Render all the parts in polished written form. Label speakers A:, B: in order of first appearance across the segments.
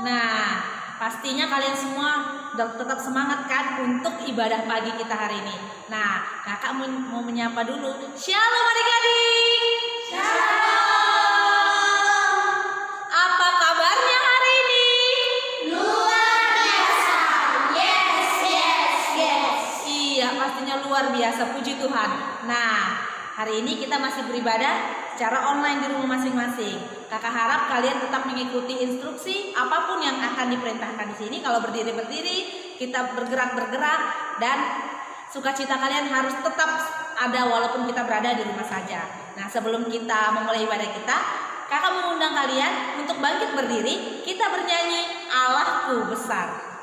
A: Nah, pastinya kalian semua tetap semangat kan untuk ibadah pagi kita hari ini. Nah, kakak mau menyapa dulu. Shalom adik-adik. Shalom. Apa kabarnya hari ini?
B: Luar biasa. Yes.
A: Iya, pastinya luar biasa. Puji Tuhan. Nah, hari ini kita masih beribadah secara online di rumah masing-masing. Kakak harap kalian tetap mengikuti instruksi apapun yang akan diperintahkan di sini. Kalau berdiri, kita bergerak, dan sukacita kalian harus tetap ada walaupun kita berada di rumah saja. Nah, sebelum kita memulai ibadah kita, kakak mengundang kalian untuk bangkit berdiri. Kita bernyanyi Allahku Besar.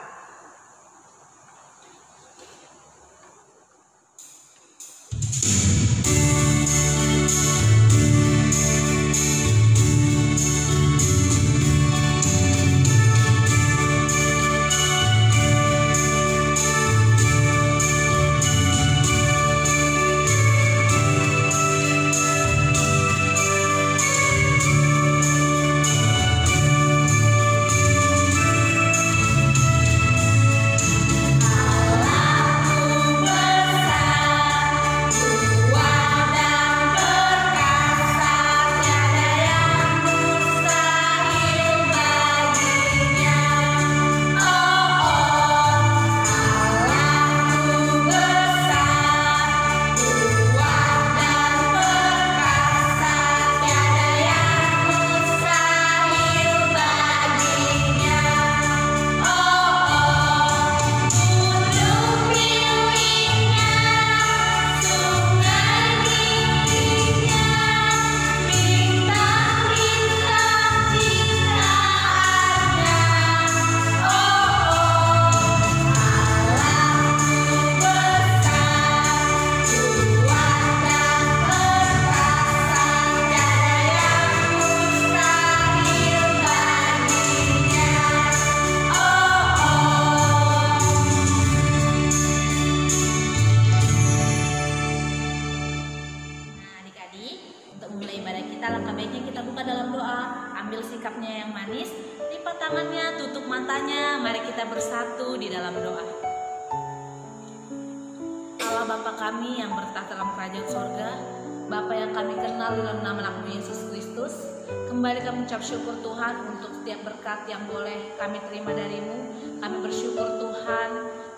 A: Kembali kami mengucap syukur Tuhan untuk setiap berkat yang boleh kami terima darimu. Kami bersyukur Tuhan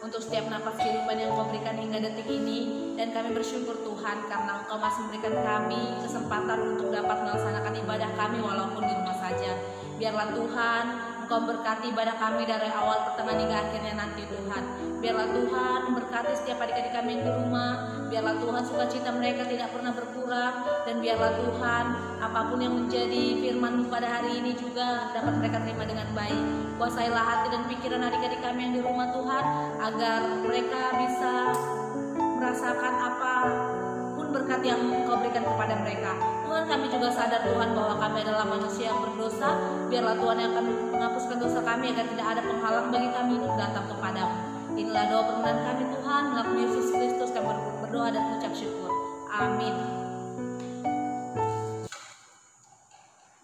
A: untuk setiap napas kehidupan yang Kau berikan hingga detik ini. Dan kami bersyukur Tuhan karena Engkau masih memberikan kami kesempatan untuk dapat melaksanakan ibadah kami walaupun di rumah saja. Biarlah Tuhan Engkau berkati ibadah kami dari awal, pertengahan hingga akhirnya nanti Tuhan. Biarlah Tuhan memberkati setiap adik-adik kami yang di rumah. Biarlah Tuhan sukacita mereka tidak pernah berkurang. Dan biarlah Tuhan apapun yang menjadi firman-Mu pada hari ini juga dapat mereka terima dengan baik. Kuasailah hati dan pikiran adik-adik kami yang di rumah Tuhan, agar mereka bisa merasakan apapun berkat yang Kau berikan kepada mereka. Tuhan, kami juga sadar Tuhan bahwa kami adalah manusia yang berdosa. Biarlah Tuhan yang akan menghapuskan dosa kami agar tidak ada penghalang bagi kami untuk datang kepadamu. Inilah doa permohonan kami Tuhan, melalui Yesus Kristus kami berdoa dan mengucap syukur. Amin.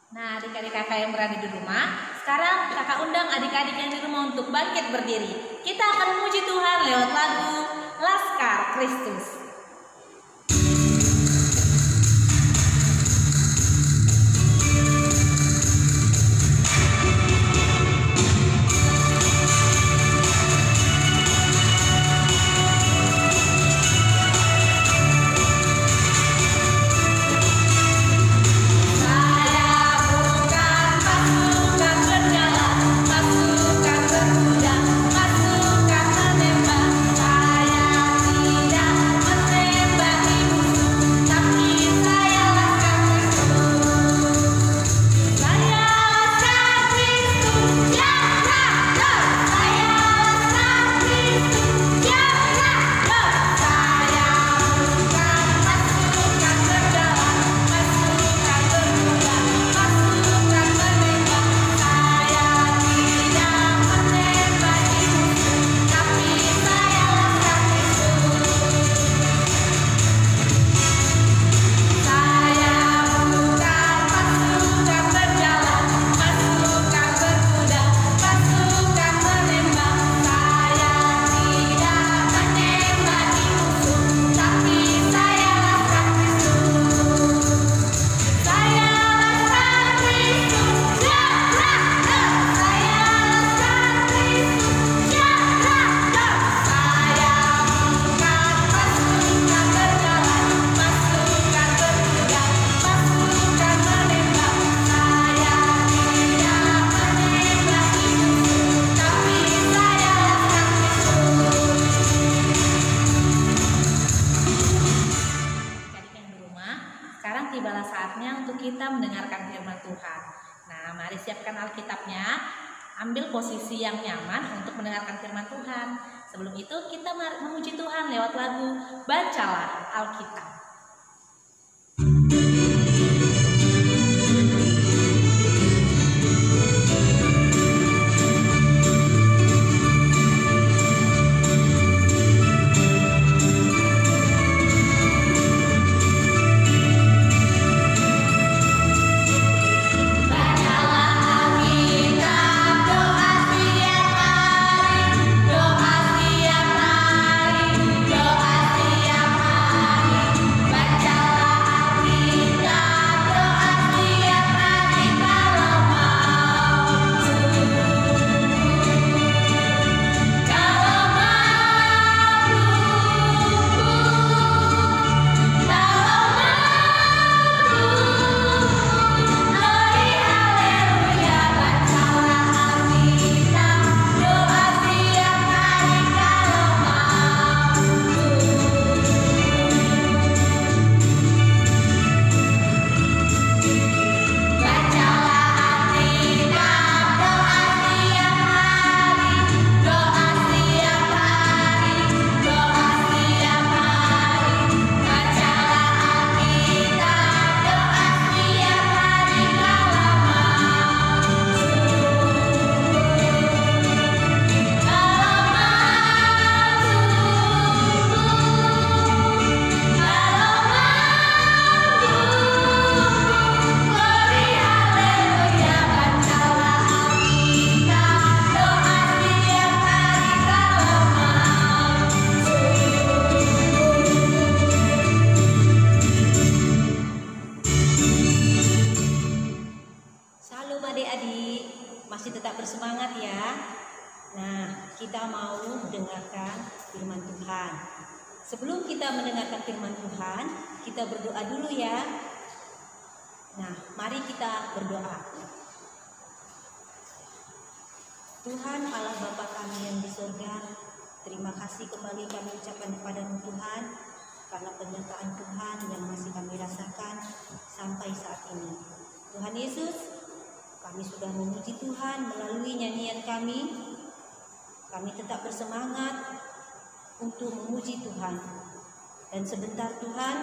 A: Nah, adik-adik kakak yang berada di rumah, sekarang kakak undang adik-adik yang di rumah untuk bangkit berdiri. Kita akan memuji Tuhan lewat lagu Laskar Kristus.
B: Pasukan berkuda, pasukan menembak, saya tidak
A: mendengarkan firman Tuhan. Nah, mari siapkan Alkitabnya, ambil posisi yang nyaman untuk mendengarkan firman Tuhan. Sebelum itu kita memuji Tuhan lewat lagu Bacalah Alkitab.
C: Masih tetap bersemangat ya. Nah, kita mau mendengarkan firman Tuhan. Sebelum kita mendengarkan firman Tuhan, kita berdoa dulu ya. Nah, mari kita berdoa. Tuhan Allah Bapa kami yang di surga, terima kasih kembali kami ucapkan kepadamu Tuhan, karena penyertaan Tuhan yang masih kami rasakan sampai saat ini. Tuhan Yesus, kami sudah memuji Tuhan melalui nyanyian kami. Kami tetap bersemangat untuk memuji Tuhan. Dan sebentar Tuhan,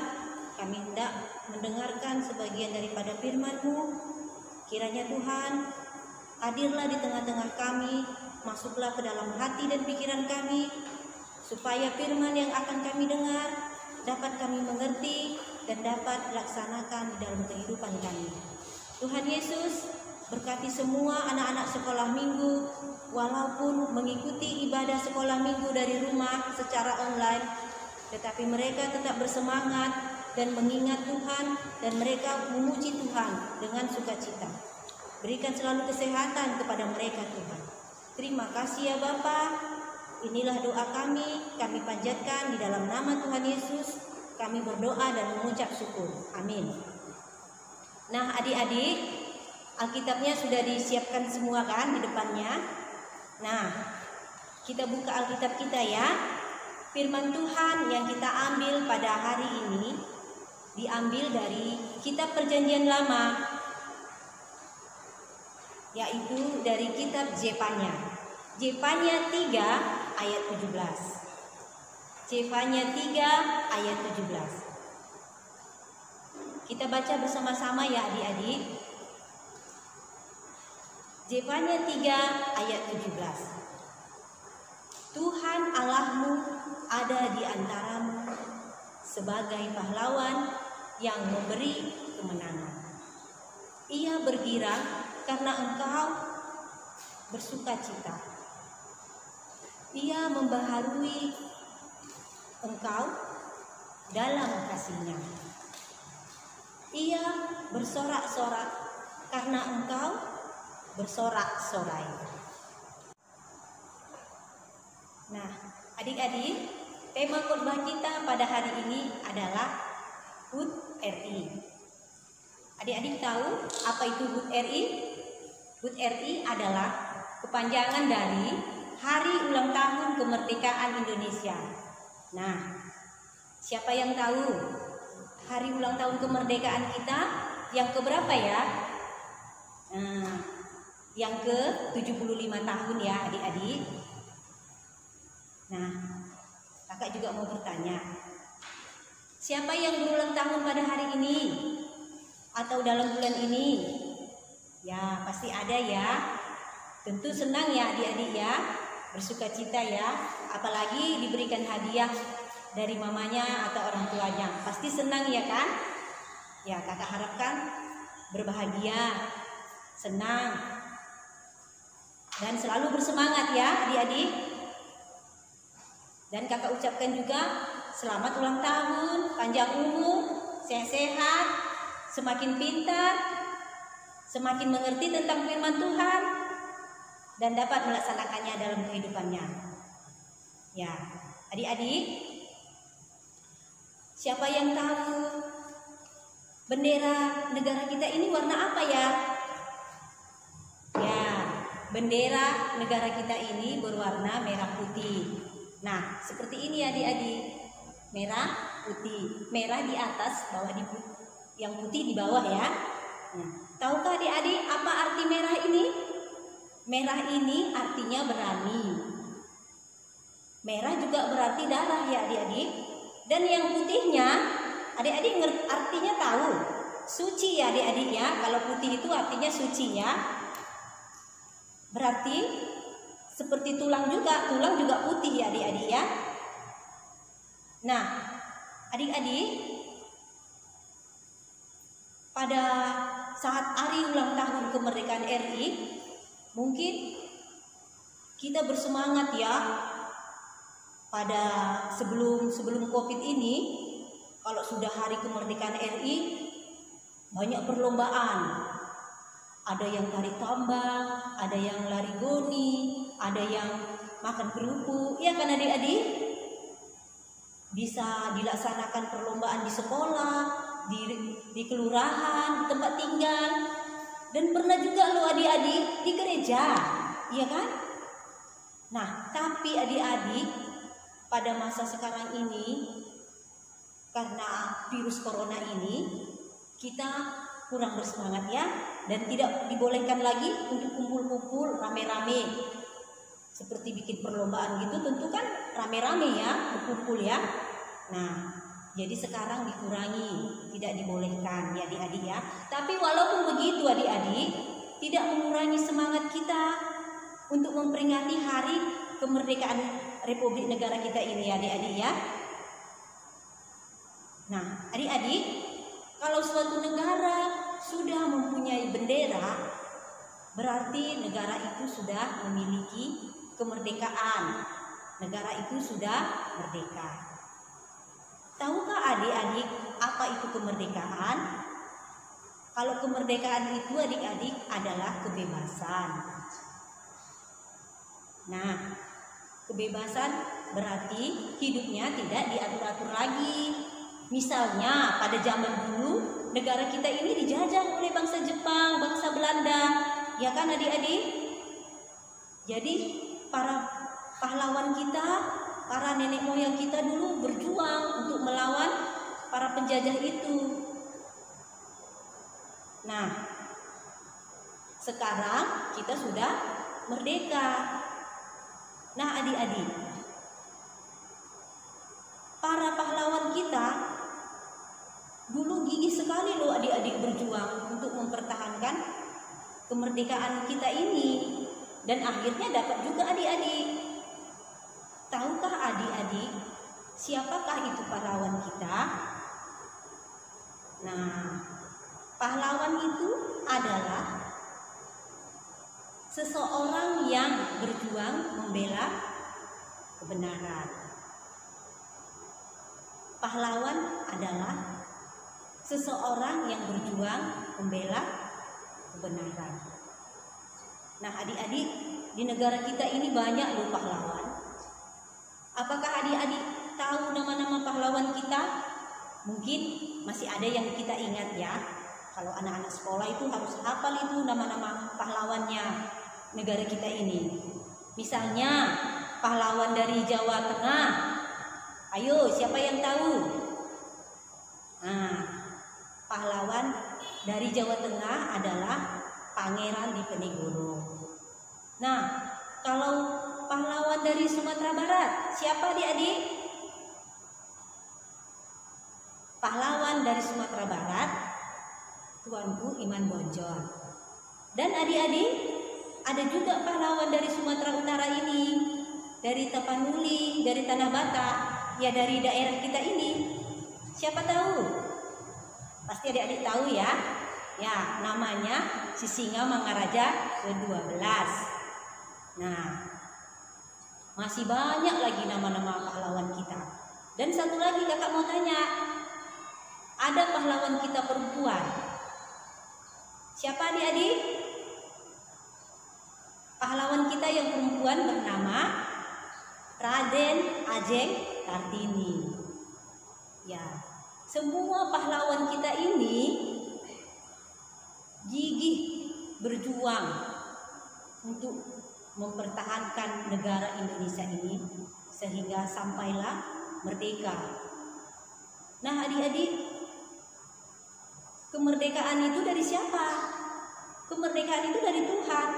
C: kami hendak mendengarkan sebagian daripada firman-Mu. Kiranya Tuhan, hadirlah di tengah-tengah kami, masuklah ke dalam hati dan pikiran kami, supaya firman yang akan kami dengar dapat kami mengerti dan dapat dilaksanakan di dalam kehidupan kami. Tuhan Yesus, berkati semua anak-anak sekolah minggu, walaupun mengikuti ibadah sekolah minggu dari rumah secara online, tetapi mereka tetap bersemangat dan mengingat Tuhan, dan mereka memuji Tuhan dengan sukacita. Berikan selalu kesehatan kepada mereka Tuhan. Terima kasih ya Bapa. Inilah doa kami panjatkan di dalam nama Tuhan Yesus. Kami berdoa dan mengucap syukur. Amin. Nah adik-adik, Alkitabnya sudah disiapkan semua kan di depannya. Nah, kita buka Alkitab kita ya. Firman Tuhan yang kita ambil pada hari ini diambil dari kitab Perjanjian Lama, yaitu dari kitab Zefanya. Zefanya 3 ayat 17. Zefanya 3 ayat 17. Kita baca bersama-sama ya adik-adik. Zefanya 3 ayat 17. Tuhan Allahmu ada di antaramu sebagai pahlawan yang memberi kemenangan. Ia bergirang karena engkau bersukacita. Ia membaharui engkau dalam kasih-Nya. Ia bersorak-sorak karena engkau bersorak-sorai. Nah, adik-adik, tema khotbah kita pada hari ini adalah HUT RI. Adik-adik tahu apa itu HUT RI? HUT RI adalah kepanjangan dari Hari Ulang Tahun Kemerdekaan Indonesia. Nah, siapa yang tahu hari ulang tahun kemerdekaan kita? yang keberapa ya? Yang ke-75 tahun ya adik-adik. Nah, kakak juga mau bertanya, siapa yang berulang tahun pada hari ini? Atau dalam bulan ini? Ya, pasti ada ya. Tentu senang ya adik-adik ya, bersuka cita ya, apalagi diberikan hadiah dari mamanya atau orang tuanya. Pasti senang ya kan? Ya, kakak harapkan berbahagia, senang, dan selalu bersemangat ya adik-adik. Dan kakak ucapkan juga selamat ulang tahun, panjang umur, sehat-sehat, semakin pintar, semakin mengerti tentang firman Tuhan, dan dapat melaksanakannya dalam kehidupannya. Ya, adik-adik, siapa yang tahu bendera negara kita ini warna apa ya? Ya, bendera negara kita ini berwarna merah putih. Nah, seperti ini adik-adik, merah putih, merah di atas, bawah yang putih di bawah ya. Nah, tahukah adik-adik apa arti merah ini? Merah ini artinya berani. Merah juga berarti darah ya adik-adik. Dan yang putihnya, adik-adik artinya tahu? Suci ya adik-adik ya. Kalau putih itu artinya suci ya. Berarti seperti tulang juga putih ya adik-adik ya. Nah, adik-adik, pada saat hari ulang tahun kemerdekaan RI, mungkin kita bersemangat ya. Pada sebelum COVID ini, kalau sudah hari kemerdekaan RI, banyak perlombaan. Ada yang tarik tambang, ada yang lari goni, ada yang makan kerupuk. Ya kan adik-adik? Bisa dilaksanakan perlombaan di sekolah, di kelurahan, di tempat tinggal, dan pernah juga lo adik-adik di gereja, iya kan? Nah, tapi adik-adik, pada masa sekarang ini, karena virus corona ini, kita kurang bersemangat ya, dan tidak dibolehkan lagi untuk kumpul-kumpul rame-rame seperti bikin perlombaan gitu. Tentu kan rame-rame ya, berkumpul ya. Nah, jadi sekarang dikurangi, tidak dibolehkan ya adik-adik ya. Tapi walaupun begitu adik-adik, tidak mengurangi semangat kita untuk memperingati hari kemerdekaan Republik Negara kita ini ya adik-adik ya. Nah, adik-adik, kalau suatu negara sudah mempunyai bendera, berarti negara itu sudah memiliki kemerdekaan. Negara itu sudah merdeka. Tahukah adik-adik apa itu kemerdekaan? Kalau kemerdekaan itu adik-adik adalah kebebasan. Nah, kebebasan berarti hidupnya tidak diatur-atur lagi. Misalnya pada zaman dulu negara kita ini dijajah oleh bangsa Jepang, bangsa Belanda, ya kan adik-adik? Jadi para pahlawan kita, para nenek moyang kita dulu berjuang untuk melawan para penjajah itu. Nah, sekarang kita sudah merdeka. Nah adik-adik, para pahlawan kita dulu gigih sekali loh adik-adik berjuang untuk mempertahankan kemerdekaan kita ini. Dan akhirnya dapat juga adik-adik. Tahukah adik-adik siapakah itu pahlawan kita? Nah, pahlawan itu adalah seseorang yang berjuang membela kebenaran. Pahlawan adalah seseorang yang berjuang membela kebenaran. Nah adik-adik, di negara kita ini banyak loh pahlawan. Apakah adik-adik tahu nama-nama pahlawan kita? Mungkin masih ada yang kita ingat ya. Kalau anak-anak sekolah itu harus hafal itu nama-nama pahlawannya negara kita ini. Misalnya pahlawan dari Jawa Tengah. Ayo, siapa yang tahu? Nah, pahlawan dari Jawa Tengah adalah Pangeran Diponegoro. Nah, kalau pahlawan dari Sumatera Barat, siapa adik-adik? Pahlawan dari Sumatera Barat, Tuanku Iman Bonjol. Dan adik-adik, ada juga pahlawan dari Sumatera Utara ini, dari Tapanuli, dari Tanah Batak, ya dari daerah kita ini. Siapa tahu? Pasti adik-adik tahu ya. Ya, namanya Sisinga Mangaraja ke-12. Nah, masih banyak lagi nama-nama pahlawan kita. Dan satu lagi kakak mau tanya, ada pahlawan kita perempuan. Siapa adik-adik? Pahlawan kita yang perempuan bernama Raden Ajeng Kartini. Ya, semua pahlawan kita ini gigih berjuang untuk mempertahankan negara Indonesia ini sehingga sampailah merdeka. Nah, adik-adik, kemerdekaan itu dari siapa? Kemerdekaan itu dari Tuhan.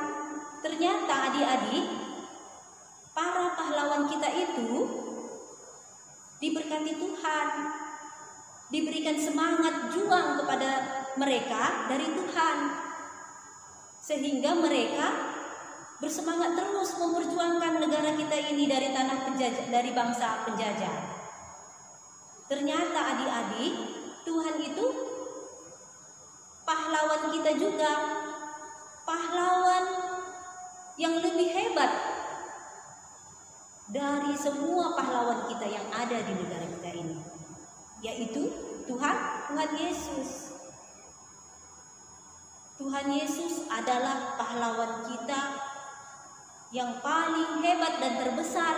C: Ternyata adik-adik, para pahlawan kita itu diberkati Tuhan, diberikan semangat juang kepada mereka dari Tuhan, sehingga mereka bersemangat terus memperjuangkan negara kita ini dari tanah penjajah, dari bangsa penjajah. Ternyata adik-adik, Tuhan itu pahlawan kita juga, pahlawan yang lebih hebat dari semua pahlawan kita yang ada di negara kita ini, yaitu Tuhan Yesus. Tuhan Yesus adalah pahlawan kita yang paling hebat dan terbesar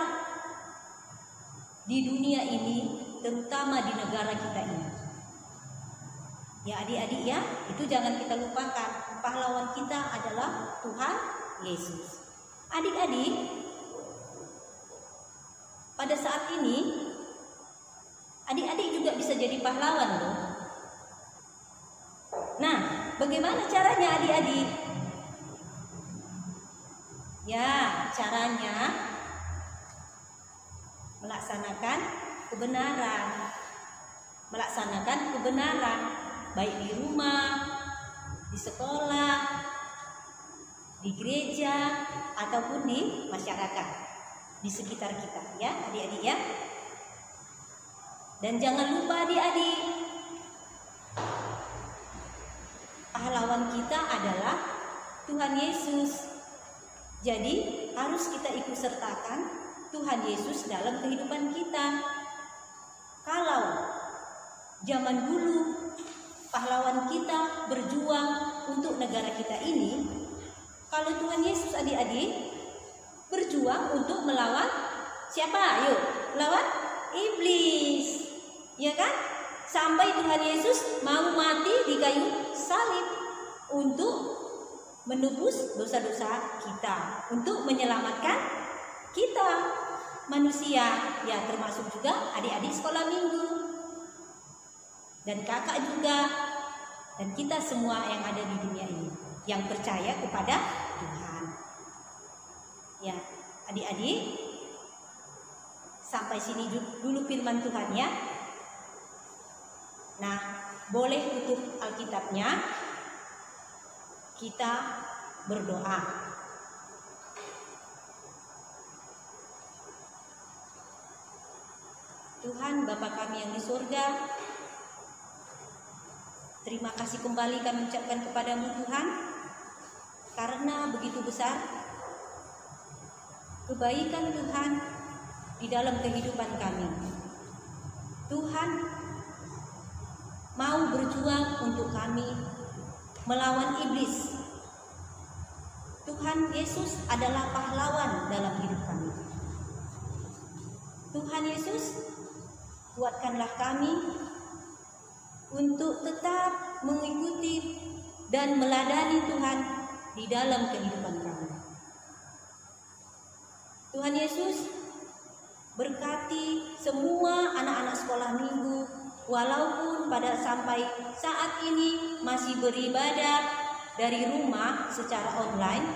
C: di dunia ini, terutama di negara kita ini. Ya adik-adik ya, itu jangan kita lupakan. Pahlawan kita adalah Tuhan Yesus. Adik-adik, pada saat ini adik-adik juga bisa jadi pahlawan loh. Nah, bagaimana caranya adik-adik? Ya, caranya melaksanakan kebenaran. Melaksanakan kebenaran baik di rumah, di sekolah, di gereja, ataupun di masyarakat, di sekitar kita ya adik-adik ya. Dan jangan lupa adik-adik, pahlawan kita adalah Tuhan Yesus. Jadi harus kita ikut sertakan Tuhan Yesus dalam kehidupan kita. Kalau zaman dulu pahlawan kita berjuang untuk negara kita ini, kalau Tuhan Yesus adik-adik berjuang untuk melawan siapa? Yuk, melawan iblis. Ya kan? Sampai Tuhan Yesus mau mati di kayu salib untuk menebus dosa-dosa kita, untuk menyelamatkan kita manusia, ya termasuk juga adik-adik sekolah minggu dan kakak juga, dan kita semua yang ada di dunia ini yang percaya kepada Tuhan. Ya, adik-adik, sampai sini dulu firman Tuhan ya. Nah, boleh tutup Alkitabnya, kita berdoa. Tuhan Bapa kami yang di surga, terima kasih kembali kami ucapkan kepadamu Tuhan, karena begitu besar kebaikan Tuhan di dalam kehidupan kami. Tuhan mau berjuang untuk kami melawan iblis. Tuhan Yesus adalah pahlawan dalam hidup kami. Tuhan Yesus, kuatkanlah kami untuk tetap mengikuti dan meladani Tuhan di dalam kehidupan kami. Tuhan Yesus, berkati semua anak-anak sekolah minggu, walaupun pada sampai saat ini masih beribadah dari rumah secara online,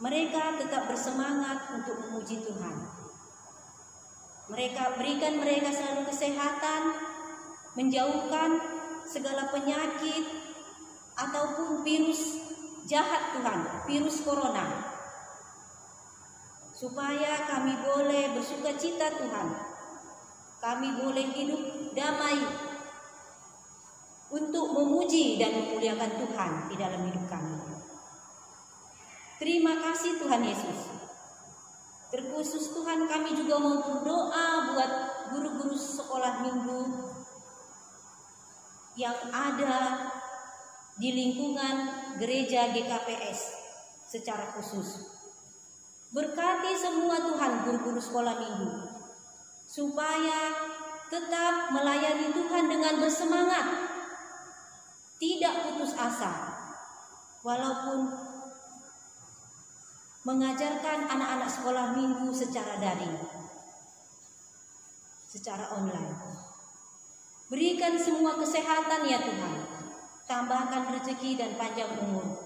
C: mereka tetap bersemangat untuk memuji Tuhan. Berikan mereka selalu kesehatan, menjauhkan segala penyakit ataupun virus jahat Tuhan, virus corona. Supaya kami boleh bersukacita Tuhan, kami boleh hidup damai untuk memuji dan memuliakan Tuhan di dalam hidup kami. Terima kasih Tuhan Yesus. Terkhusus Tuhan, kami juga mau berdoa buat guru-guru sekolah minggu yang ada di lingkungan gereja GKPS secara khusus. Berkati semua Tuhan guru-guru sekolah minggu, supaya tetap melayani Tuhan dengan bersemangat, tidak putus asa, walaupun mengajarkan anak-anak sekolah minggu secara daring, secara online. Berikan semua kesehatan ya Tuhan, tambahkan rezeki dan panjang umur,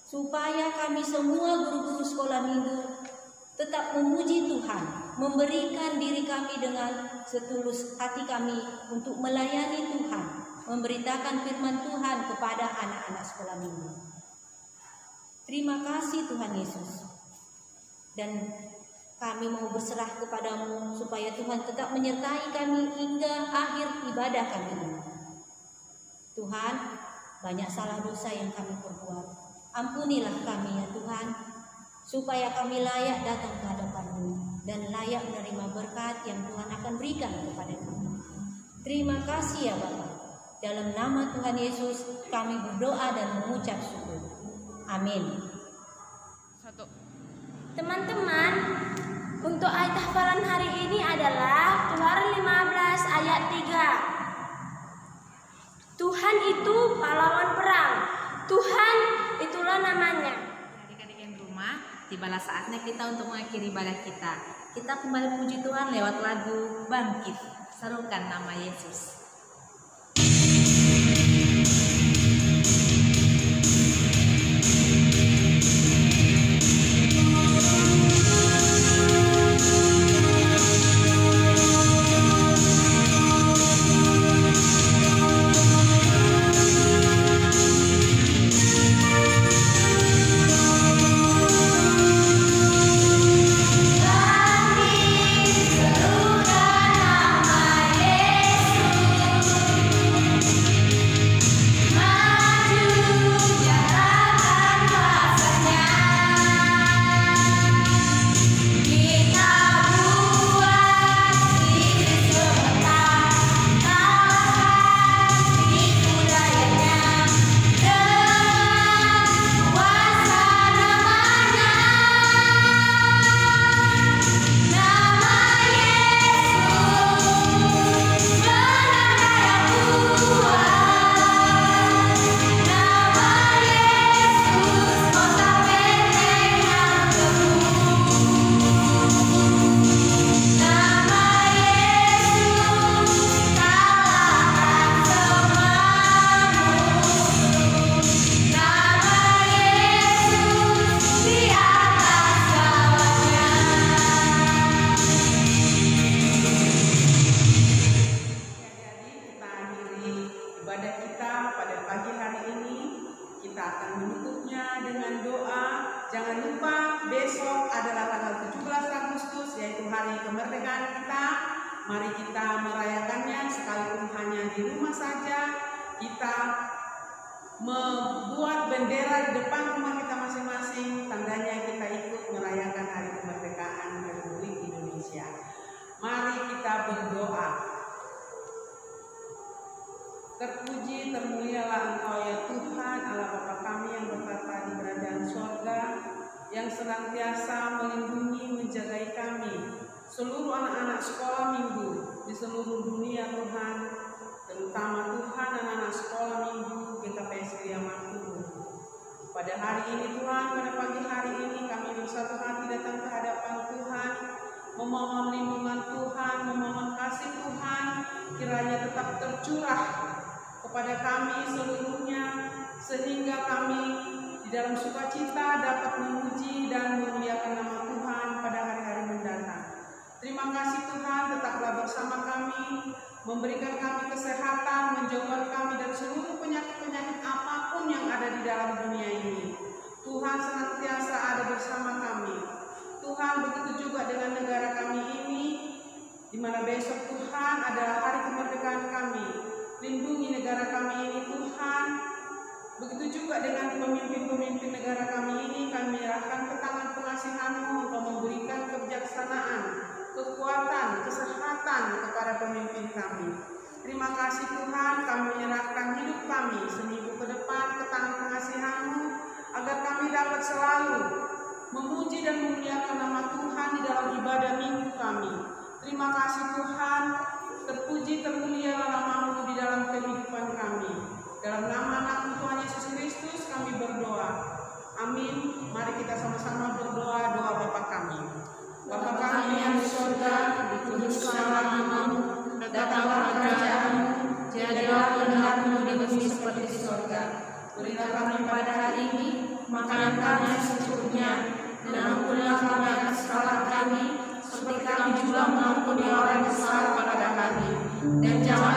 C: supaya kami semua guru-guru sekolah minggu tetap memuji Tuhan, memberikan diri kami dengan setulus hati kami untuk melayani Tuhan, memberitakan firman Tuhan kepada anak-anak sekolah minggu. Terima kasih Tuhan Yesus. Dan kami mau berserah kepadamu supaya Tuhan tetap menyertai kami hingga akhir ibadah kami ini. Tuhan, banyak salah dosa yang kami perbuat. Ampunilah kami ya Tuhan, supaya kami layak datang ke hadapan-Mu dan layak menerima berkat yang Tuhan akan berikan kepada kami. Terima kasih ya Bapa. Dalam nama Tuhan Yesus kami berdoa dan mengucap syukur. Amin.
B: Teman-teman, untuk ayat hafalan hari ini adalah Keluaran 15 ayat 3. Tuhan itu pahlawan perang. Tuhan itulah namanya.
A: Adik-adik yang di rumah, tibalah saatnya kita untuk mengakhiri ibadah kita. Kita kembali memuji Tuhan lewat lagu Bangkit. Serukan nama Yesus.
D: Jangan lupa besok adalah tanggal 17 Agustus, yaitu hari kemerdekaan kita. Mari kita merayakannya sekalipun hanya di rumah saja. Kita membuat bendera di depan rumah kita masing-masing, tandanya kita ikut merayakan hari kemerdekaan Republik Indonesia. Mari kita berdoa. Terpuji termulialah Engkau ya Tuhan, Allah Bapa kami yang bertata di kerajaan surga, yang senantiasa melindungi menjagai kami, seluruh anak-anak sekolah minggu di seluruh dunia Tuhan, terutama Tuhan anak-anak sekolah minggu GKPS Kriamantu. Pada hari ini Tuhan, pada pagi hari ini kami bersatu hati datang ke hadapan Tuhan, memohon lindungan Tuhan, memohon kasih Tuhan, memuji dan memuliakan nama Tuhan pada hari-hari mendatang. Terima kasih Tuhan, tetaplah bersama kami, memberikan kami kesehatan, menjauhkan kami dari seluruh penyakit-penyakit apapun yang ada di dalam dunia ini. Tuhan senantiasa ada bersama kami. Tuhan, begitu juga dengan negara kami ini, di mana besok Tuhan adalah hari kemerdekaan kami. Lindungi negara kami ini Tuhan. Begitu juga dengan pemimpin-pemimpin negara kami ini, kami menyerahkan ke tangan pengasihan-Mu untuk memberikan kebijaksanaan, kekuatan, kesehatan kepada pemimpin kami. Terima kasih Tuhan, kami menyerahkan hidup kami seminggu ke depan ke tangan pengasihan-Mu, agar kami dapat selalu memuji dan memuliakan nama Tuhan di dalam ibadah minggu kami. Terima kasih Tuhan, terpuji termulialah nama-Mu di dalam kehidupan kami. Dalam nama anak Tuhan Yesus Kristus kami berdoa. Amin. Mari kita sama-sama berdoa doa Bapa kami. Bapa kami yang di surga, dikuduskanlah nama-Mu, datanglah kerajaan-Mu, jadilah kehendak-Mu di bumi seperti di surga. Berilah kami pada hari ini makanan kami yang secukupnya, dan ampunilah kami atas kesalahan kami, seperti kami juga mengampuni orang yang bersalah kepada kami. Dan jangan